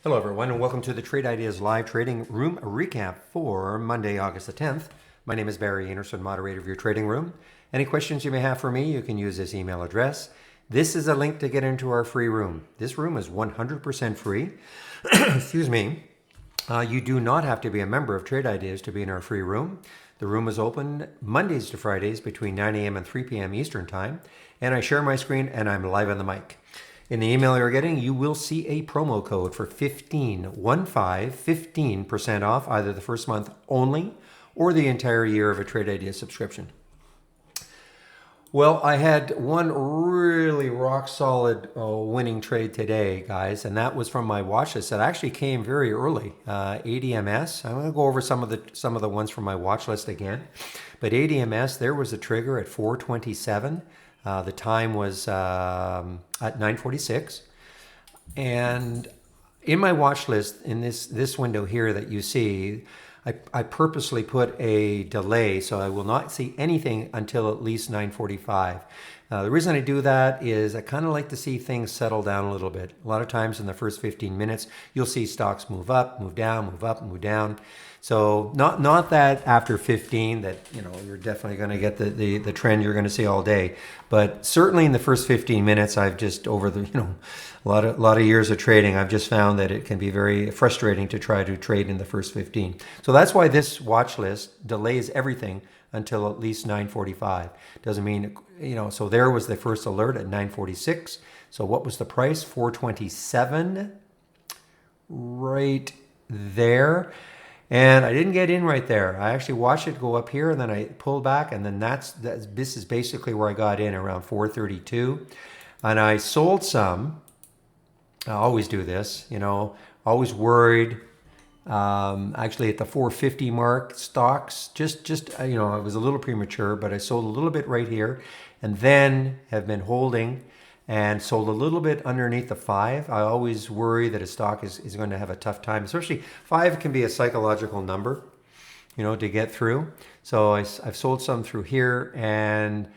Hello everyone and welcome to the Trade Ideas Live Trading Room Recap for Monday, August the 10th. My name is Barry Anderson, moderator of your trading room. Any questions you may have for me, you can use this email address. This is a link to get into our free room. This room is 100% free. Excuse me. You do not have to be a member of Trade Ideas to be in our free room. The room is open Mondays to Fridays between 9 a.m. and 3 p.m. Eastern Time. And I share my screen and I'm live on the mic. In the email you're getting, you will see a promo code for 15% off either the first month only or the entire year of a Trade Ideas subscription. Well, I had one really rock solid winning trade today, guys, and that was from my watch list. That actually came very early. ADMS. I'm going to go over some of the ones from my watch list again, but ADMS, there was a trigger at 427. The time was at 9:46, and in my watch list, in this window here that you see, I purposely put a delay so I will not see anything until at least 9:45. The reason I do that is I kind of like to see things settle down a little bit. A lot of times in the first 15 minutes, you'll see stocks move up, move down, move up, move down. So not that after 15 that you're definitely going to get the trend you're going to see all day, but certainly in the first 15 minutes, I've just over the a lot of years of trading, I've just found that it can be very frustrating to try to trade in the first 15. So that's why this watch list delays everything until at least 9:45. Doesn't mean So there was the first alert at 9:46. So what was the price? 427, right there. And I didn't get in right there. I actually watched it go up here and then I pulled back, and then this is basically where I got in around 432. And I sold some. I always do this, always worried. Actually at the 450 mark, stocks, just I was a little premature, but I sold a little bit right here and then have been holding and sold a little bit underneath the 5. I always worry that a stock is going to have a tough time, especially 5 can be a psychological number, to get through. So I've sold some through here, and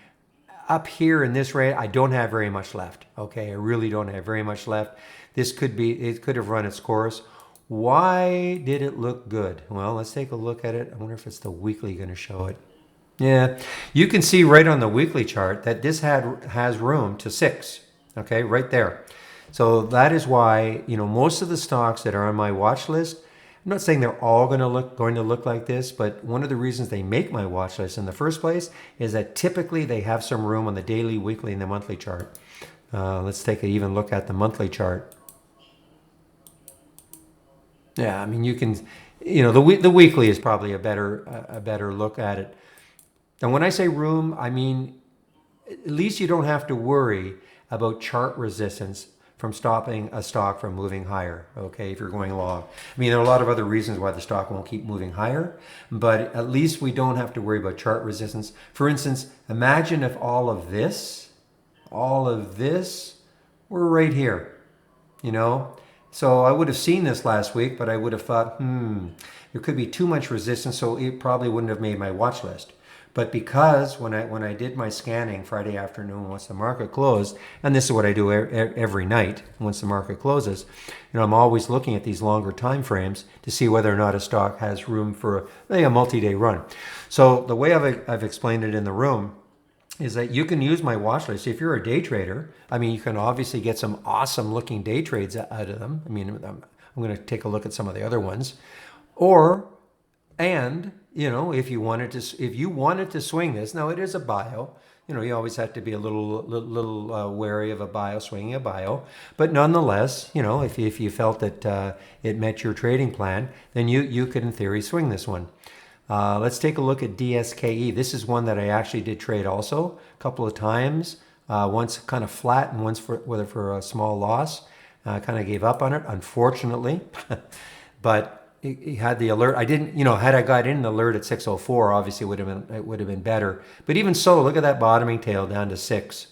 up here in this rate, I don't have very much left. Okay, I really don't have very much left. It could have run its course. Why did it look good? Well, let's take a look at it. I wonder if it's the weekly going to show it. Yeah, you can see right on the weekly chart that this has room to 6, okay, right there. So that is why, most of the stocks that are on my watch list, I'm not saying they're all going to look like this, but one of the reasons they make my watch list in the first place is that typically they have some room on the daily, weekly, and the monthly chart. Let's take an even look at the monthly chart. Yeah, I mean, you can, the weekly is probably a better look at it. And when I say room, I mean, at least you don't have to worry about chart resistance from stopping a stock from moving higher, okay, if you're going long. I mean, there are a lot of other reasons why the stock won't keep moving higher, but at least we don't have to worry about chart resistance. For instance, imagine if all of this were right here, So I would have seen this last week, but I would have thought, there could be too much resistance, so it probably wouldn't have made my watch list. But because when I did my scanning Friday afternoon once the market closed, and this is what I do every night once the market closes, I'm always looking at these longer time frames to see whether or not a stock has room for a multi-day run. So the way I've explained it in the room is that you can use my watch list. If you're a day trader, I mean, you can obviously get some awesome looking day trades out of them. I mean, I'm going to take a look at some of the other ones. If you wanted to swing this, now it is a bio. You always have to be a little wary of a bio, swinging a bio. But nonetheless, if you felt that it met your trading plan, then you could in theory swing this one. Let's take a look at DSKE. This is one that I actually did trade also a couple of times. Once kind of flat and once for a small loss. I kind of gave up on it, unfortunately. But he had the alert. I didn't, had I got in the alert at 6:04, obviously it would have been better. But even so, look at that bottoming tail down to 6.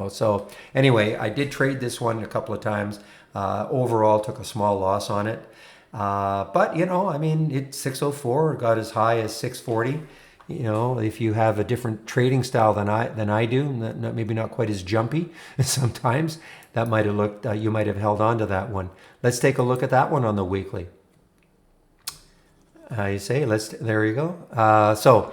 So anyway, I did trade this one a couple of times. Overall, took a small loss on it. But I mean, it's 6:04, got as high as 6:40. If you have a different trading style than I do, maybe not quite as jumpy sometimes, that might have looked, you might have held on to that one. Let's take a look at that one on the weekly. You say, there you go. So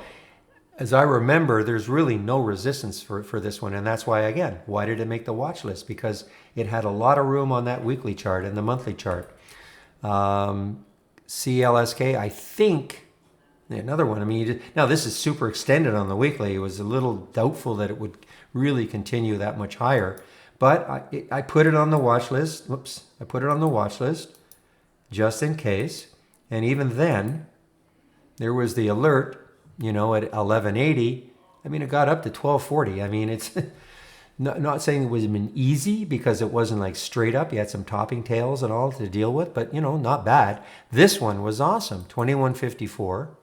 as I remember, there's really no resistance for this one. And that's why, again, why did it make the watch list? Because it had a lot of room on that weekly chart and the monthly chart. CLSK, I think, another one. I mean, now this is super extended on the weekly. It was a little doubtful that it would really continue that much higher. But I put it on the watch list. Whoops. I put it on the watch list just in case. And even then, there was the alert, at 1180. I mean, it got up to 1240. I mean, it's not saying it was been easy because it wasn't like straight up. You had some topping tails and all to deal with, but, not bad. This one was awesome. 2154.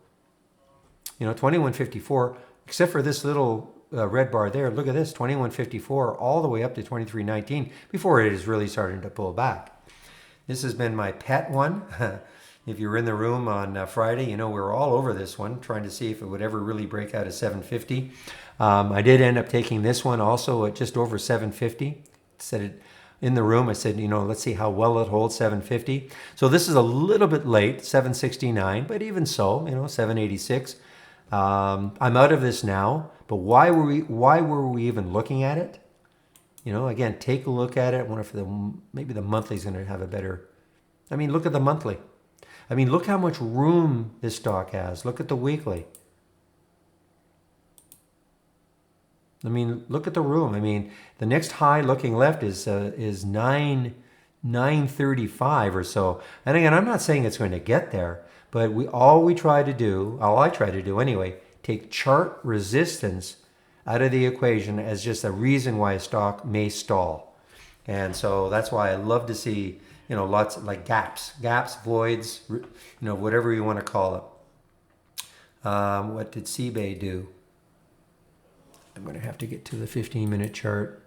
2154, except for this little red bar there. Look at this, 2154 all the way up to 2319 before it is really starting to pull back. This has been my pet one. If you were in the room on Friday, we were all over this one, trying to see if it would ever really break out of 750. I did end up taking this one also at just over 750. Said it in the room. I said, let's see how well it holds 750. So this is a little bit late, 769, but even so, 786. I'm out of this now, but why were we even looking at it? Again, take a look at it. I wonder if maybe the monthly is going to have a better. I mean, look at the monthly. I mean, look how much room this stock has. Look at the weekly. I mean, look at the room. I mean, the next high looking left is 935 or so. And again, I'm not saying it's going to get there, but all I try to do anyway, take chart resistance out of the equation as just a reason why a stock may stall. And so that's why I love to see, lots of like gaps, voids, whatever you want to call it. What did CBay do? I'm going to have to get to the 15-minute chart.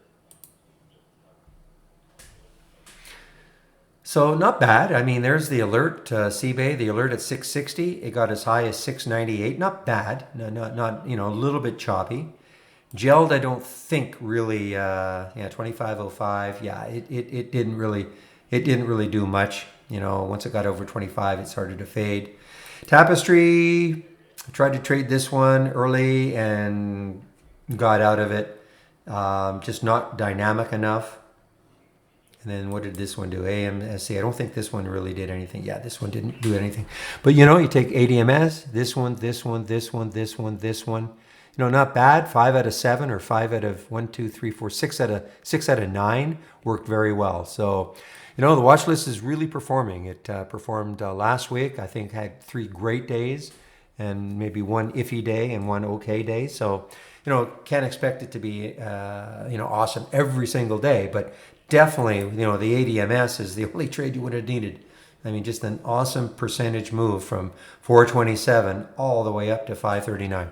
So not bad. I mean, there's the alert, CBay, the alert at 660. It got as high as 698. Not bad. Not a little bit choppy. Gelled, I don't think really. 2505. Yeah, it didn't really do much. Once it got over 25, it started to fade. Tapestry, I tried to trade this one early and got out of it. Just not dynamic enough. And then what did this one do? AMSC. I don't think this one really did anything. Yeah, this one didn't do anything. But you take ADMS, this one, this one, this one, this one, this one. Not bad. 5 out of 7 or 5 out of 1, 2, 3, 4, 6 out of 9 worked very well. So, the watch list is really performing. It performed last week. I think had 3 great days and maybe 1 iffy day and 1 okay day. So, can't expect it to be, awesome every single day, but definitely, the ADMS is the only trade you would have needed. I mean, just an awesome percentage move from 427 all the way up to 539.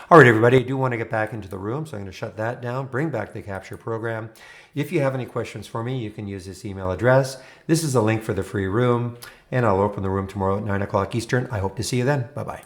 All right, everybody, I do want to get back into the room, so I'm going to shut that down, bring back the capture program. If you have any questions for me, you can use this email address. This is a link for the free room, and I'll open the room tomorrow at 9 o'clock Eastern. I hope to see you then. Bye-bye.